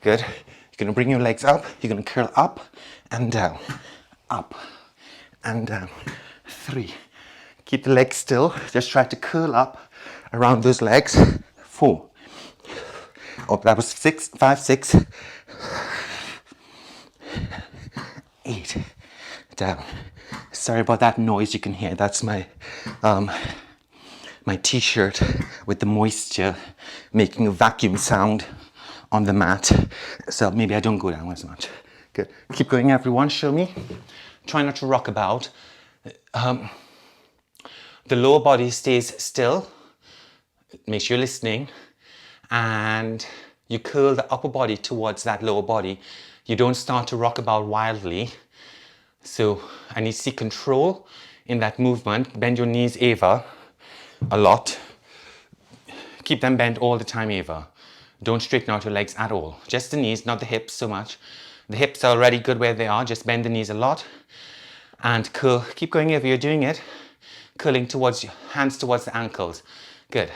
Good. You're going to bring your legs up. You're going to curl up and down. Up and down. 3. Keep the legs still. Just try to curl up around those legs. 4. Oh, that was 6. 5, 6. 8. Down. Sorry about that noise you can hear. That's my my t-shirt with the moisture making a vacuum sound on the mat. So maybe I don't go down as much. Good. Keep going, everyone. Show me. Try not to rock about. The lower body stays still. Make sure you're listening. And you curl the upper body towards that lower body. You don't start to rock about wildly. So I need to see control in that movement. Bend your knees, Ava, a lot. Keep them bent all the time, Ava. Don't straighten out your legs at all. Just the knees, not the hips so much. The hips are already good where they are. Just bend the knees a lot. And curl. Keep going, Ava, you're doing it. Curling towards your hands towards the ankles. Good.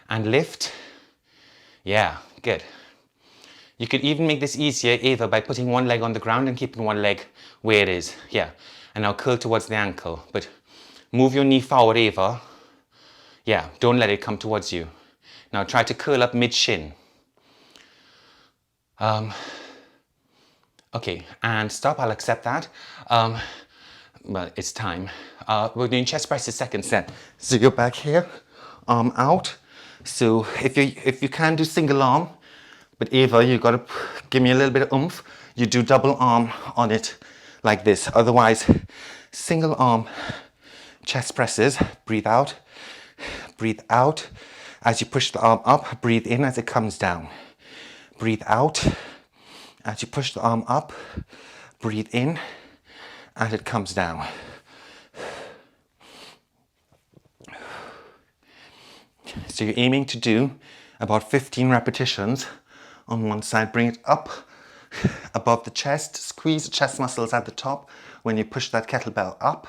And lift. Yeah, good. You could even make this easier, Ava, by putting one leg on the ground and keeping one leg where it is. Yeah. And now curl towards the ankle. But move your knee forward, Ava. Yeah, don't let it come towards you. Now try to curl up mid-shin. Okay, and stop. I'll accept that. Well, it's time. We're doing chest presses second set. So you're back here, arm out. So if you can do single arm, but Ava, you got to give me a little bit of oomph. You do double arm on it like this. Otherwise, single arm chest presses. Breathe out. Breathe out. As you push the arm up, breathe in as it comes down. Breathe out. As you push the arm up, breathe in as it comes down. So you're aiming to do about 15 repetitions on one side. Bring it up above the chest. Squeeze the chest muscles at the top when you push that kettlebell up.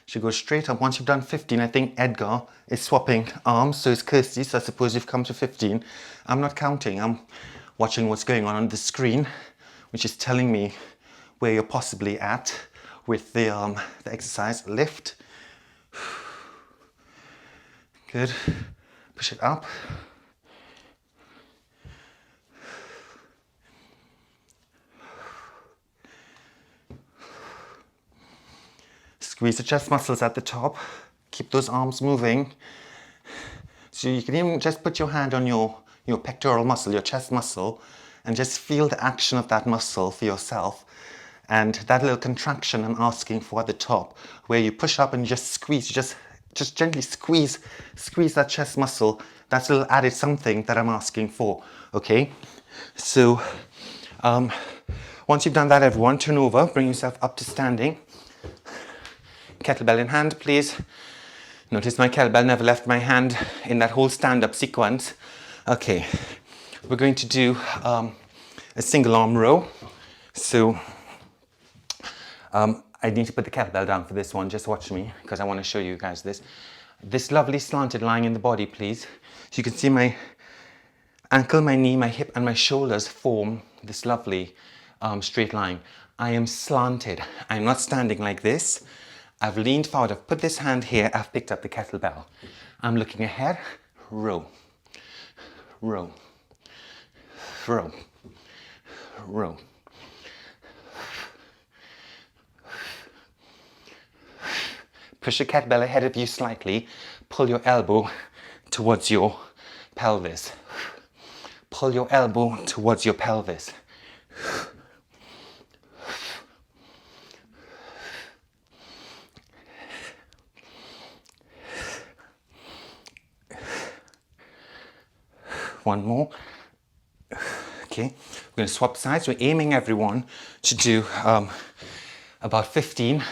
Should go straight up. Once you've done 15, I think Edgar is swapping arms, so is Kirsty, so I suppose you've come to 15. I'm not counting, I'm watching what's going on the screen, which is telling me where you're possibly at with the exercise. Lift. Good. Push it up. Squeeze the chest muscles at the top. Keep those arms moving. So you can even just put your hand on your pectoral muscle, your chest muscle, and just feel the action of that muscle for yourself. And that little contraction I'm asking for at the top, where you push up and just squeeze, just gently squeeze that chest muscle. That's a little added something that I'm asking for, okay? So once you've done that, everyone, turn over, bring yourself up to standing. Kettlebell in hand, please. Notice my kettlebell never left my hand in that whole stand-up sequence. Okay, we're going to do a single arm row. So I need to put the kettlebell down for this one. Just watch me, because I want to show you guys this. This lovely slanted line in the body, please. So you can see my ankle, my knee, my hip, and my shoulders form this lovely straight line. I am slanted. I'm not standing like this. I've leaned forward. I've put this hand here. I've picked up the kettlebell. I'm looking ahead. Row. Row. Row. Row. Push your kettlebell ahead of you slightly. Pull your elbow towards your pelvis. Pull your elbow towards your pelvis. One more. Okay, we're going to swap sides. We're aiming, everyone, to do about 15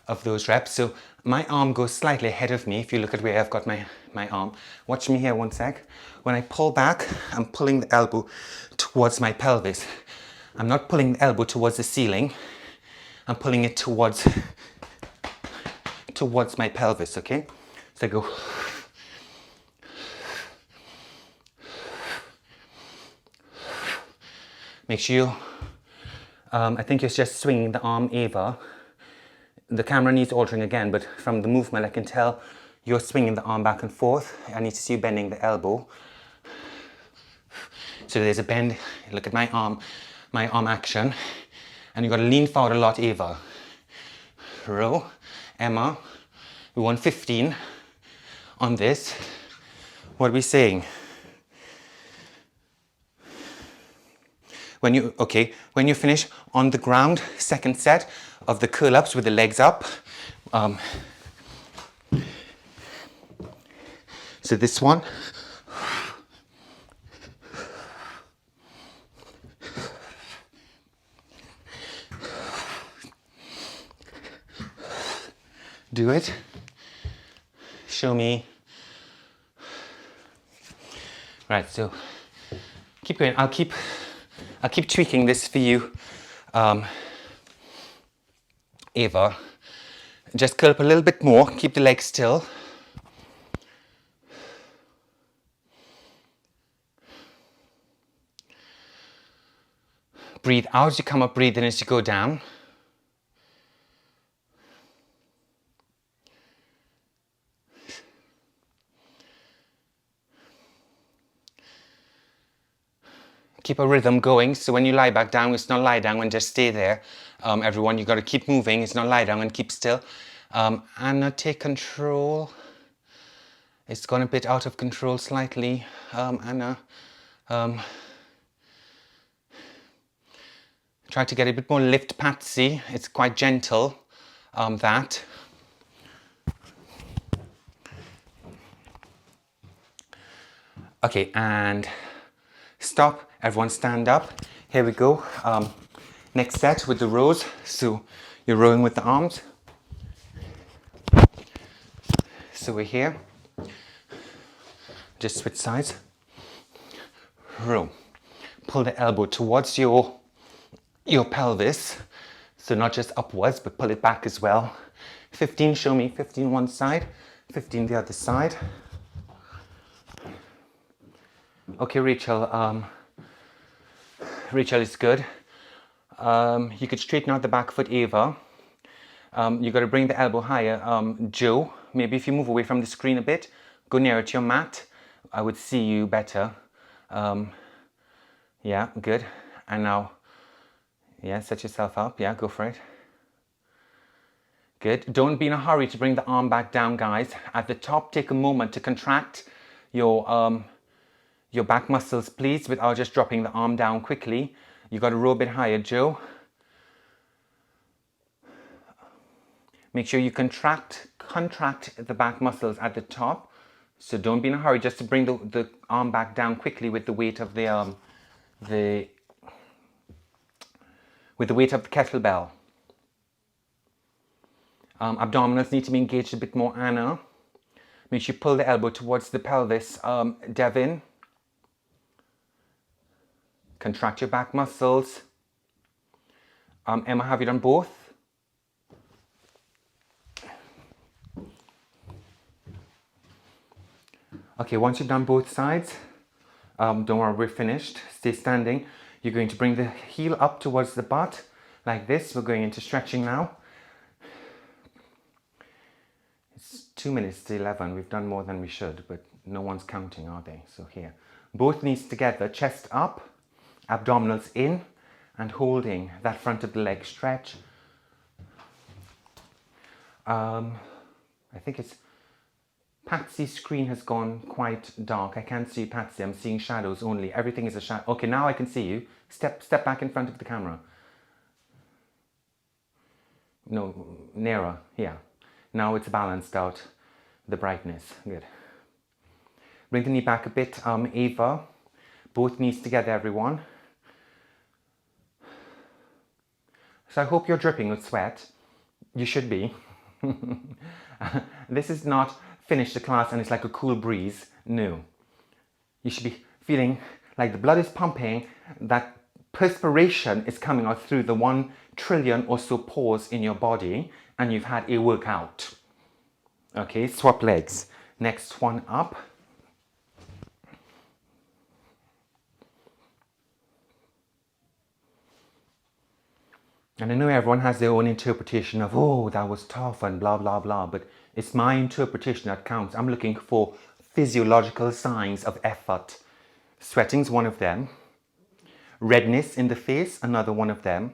of those reps. So my arm goes slightly ahead of me. If you look at where I've got my arm. Watch me here one sec. When I pull back, I'm pulling the elbow towards my pelvis. I'm not pulling the elbow towards the ceiling. I'm pulling it towards my pelvis, okay? So I go. Make sure you, I think you're just swinging the arm Eva. The camera needs altering again, but from the movement I can tell you're swinging the arm back and forth. I need to see you bending the elbow. So there's a bend. Look at my arm action. And you've got to lean forward a lot, Eva. Row. Emma, we want 15 on this. What are we saying? When you finish on the ground, second set of the curl-ups with the legs up. So this one. Do it. Show me. Right, so keep going. I'll keep tweaking this for you, Eva. Just curl up a little bit more. Keep the legs still. Breathe out as you come up, breathe in as you go down. Keep a rhythm going, so when you lie back down, it's not lie down and just stay there. Everyone, you've got to keep moving, it's not lie down and keep still. Anna, take control. It's gone a bit out of control slightly. Anna, try to get a bit more lift, Patsy. It's quite gentle, that. Okay, and stop. Everyone stand up. Here we go. Next set with the rows. So you're rowing with the arms. So we're here. Just switch sides. Row. Pull the elbow towards your pelvis. So not just upwards, but pull it back as well. 15, show me. 15 one side, 15 the other side. Okay, Rachel. Rachel is good. You could straighten out the back foot, Eva. You got to bring the elbow higher. Joe, maybe if you move away from the screen a bit, go nearer to your mat, I would see you better. Yeah, good. And now, yeah, set yourself up. Yeah, go for it. Good. Don't be in a hurry to bring the arm back down, guys. At the top, take a moment to contract your your back muscles, please, without just dropping the arm down quickly. You got to roll a bit higher, Joe. Make sure you contract the back muscles at the top. So don't be in a hurry just to bring the arm back down quickly with the weight of the kettlebell. Abdominals need to be engaged a bit more, Anna. Make sure you pull the elbow towards the pelvis, Devin. Contract your back muscles. Emma, have you done both? Okay, once you've done both sides, don't worry, we're finished. Stay standing. You're going to bring the heel up towards the butt, like this. We're going into stretching now. It's 2 minutes to 11. We've done more than we should, but no one's counting, are they? So here, both knees together, chest up, abdominals in, and holding that front of the leg stretch. I think it's Patsy's screen has gone quite dark. I can't see Patsy. I'm seeing shadows only. Everything is a shadow. Okay, now I can see you. Step back in front of the camera. No, nearer. Yeah. Now it's balanced out, the brightness. Good. Bring the knee back a bit, Ava. Both knees together, everyone. So I hope you're dripping with sweat. You should be. This is not finish the class and it's like a cool breeze. No. You should be feeling like the blood is pumping, that perspiration is coming out through the 1 trillion or so pores in your body, and you've had a workout. Okay, swap legs. Next one up. And I know everyone has their own interpretation of, oh, that was tough and blah, blah, blah, but it's my interpretation that counts. I'm looking for physiological signs of effort. Sweating's one of them. Redness in the face, another one of them.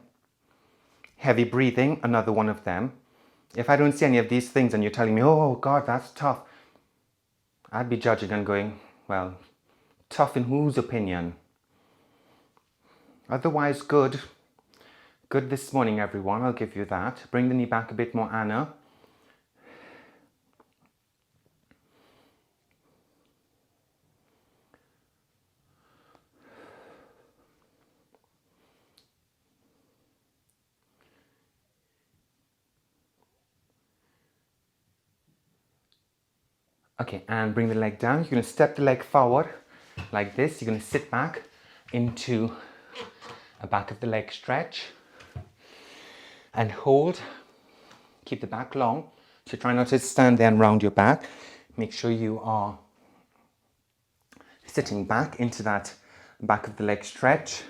Heavy breathing, another one of them. If I don't see any of these things and you're telling me, oh, God, that's tough, I'd be judging and going, well, tough in whose opinion? Otherwise, good. Good this morning, everyone. I'll give you that. Bring the knee back a bit more, Anna. Okay, and bring the leg down. You're going to step the leg forward like this. You're going to sit back into a back of the leg stretch. And hold, keep the back long. So try not to stand there and round your back. Make sure you are sitting back into that back of the leg stretch.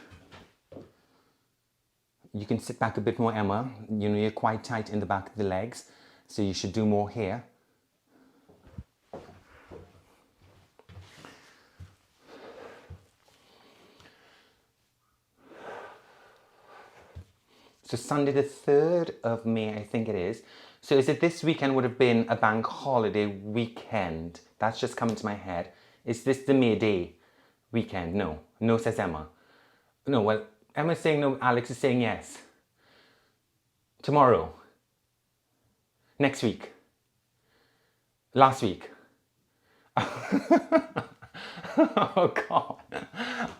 You can sit back a bit more, Emma. You know, you're quite tight in the back of the legs, so you should do more here. So Sunday the 3rd of May, I think it is. So is it this weekend would have been a bank holiday weekend? That's just coming to my head. Is this the May Day weekend? No. No, says Emma. No, well, Emma's saying no, Alex is saying yes. Tomorrow. Next week. Last week. Oh, God.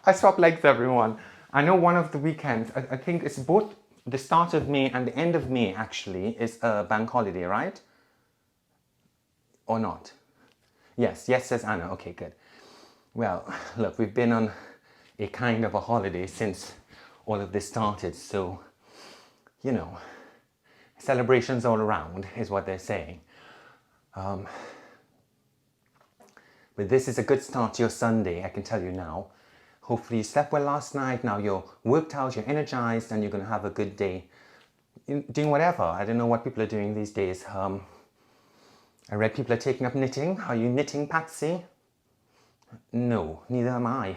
I swap legs, everyone. I know one of the weekends, I think it's both the start of May and the end of May, actually, is a bank holiday, right? Or not? Yes, yes, says Anna. Okay, good. Well, look, we've been on a kind of a holiday since all of this started, so, you know, celebrations all around is what they're saying. But this is a good start to your Sunday, I can tell you now. Hopefully you slept well last night, now you're worked out, you're energized, and you're going to have a good day. Doing whatever. I don't know what people are doing these days. I read people are taking up knitting. Are you knitting, Patsy? No, neither am I.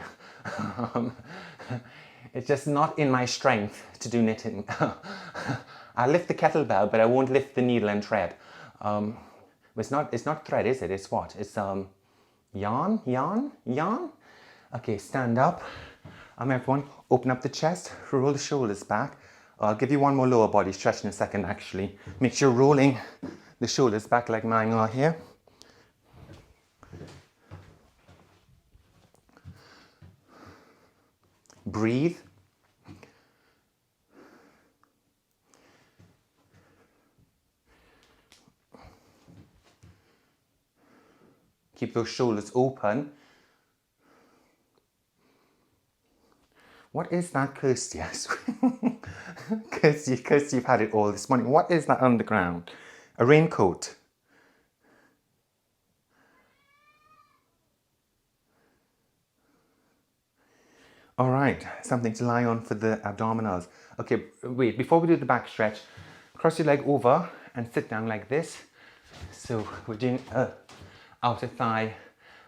It's just not in my strength to do knitting. I'll lift the kettlebell, but I won't lift the needle and thread. It's not thread, is it? It's what? It's yarn? Okay, stand up. Everyone, open up the chest, roll the shoulders back. I'll give you one more lower body stretch in a second, actually. Make sure you're rolling the shoulders back like mine are here. Breathe. Keep those shoulders open. What is that, Kirsty? Kirsty, you've had it all this morning. What is that on the ground? A raincoat. All right, something to lie on for the abdominals. Okay, wait, before we do the back stretch, cross your leg over and sit down like this. So we're doing outer thigh,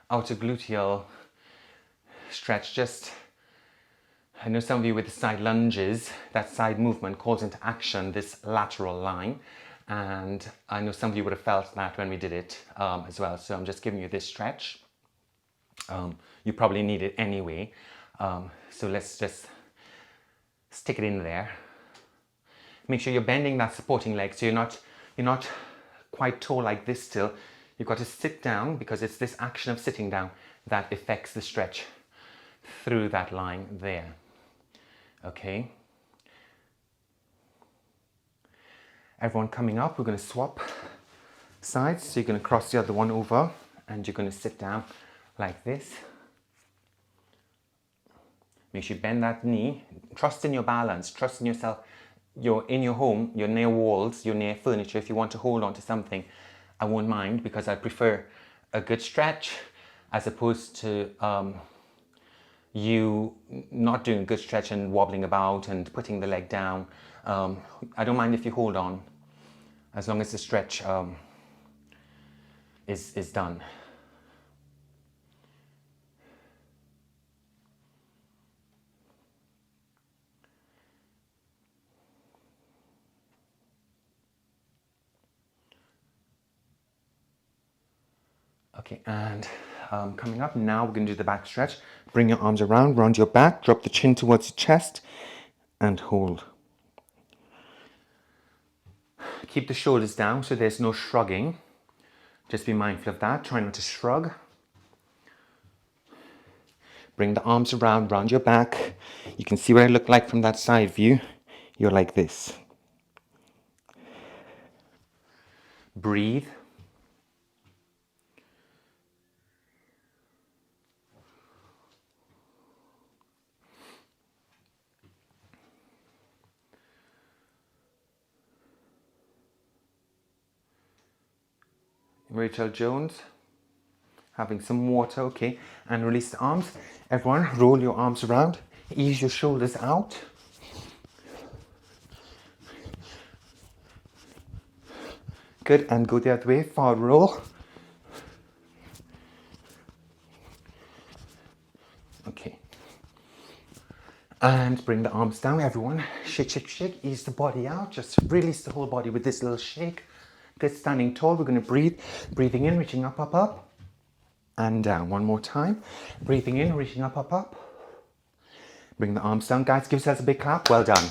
outer gluteal stretch. Just, I know some of you with the side lunges, that side movement calls into action this lateral line. And I know some of you would have felt that when we did it as well. So I'm just giving you this stretch. You probably need it anyway. So let's just stick it in there. Make sure you're bending that supporting leg so you're not quite tall like this still. You've got to sit down because it's this action of sitting down that affects the stretch through that line there. Okay. Everyone coming up, we're going to swap sides. So you're going to cross the other one over and you're going to sit down like this. Make sure you bend that knee. Trust in your balance. Trust in yourself. You're in your home. You're near walls. You're near furniture. If you want to hold on to something, I won't mind because I prefer a good stretch as opposed to you not doing a good stretch and wobbling about and putting the leg down. I don't mind if you hold on as long as the stretch is done. Okay, and coming up now, we're going to do the back stretch. Bring your arms around your back, drop the chin towards your chest, and hold. Keep the shoulders down so there's no shrugging. Just be mindful of that. Try not to shrug. Bring the arms around your back. You can see what I look like from that side view. You're like this. Breathe. Rachel Jones, having some water, okay, and release the arms. Everyone, roll your arms around, ease your shoulders out. Good, and go the other way, forward roll. Okay. And bring the arms down, everyone. Shake, shake, shake, ease the body out. Just release the whole body with this little shake. Good, standing tall, we're going to breathe. Breathing in, reaching up, up, up. And down, one more time. Breathing in, reaching up, up, up. Bring the arms down, guys, give yourselves a big clap, well done.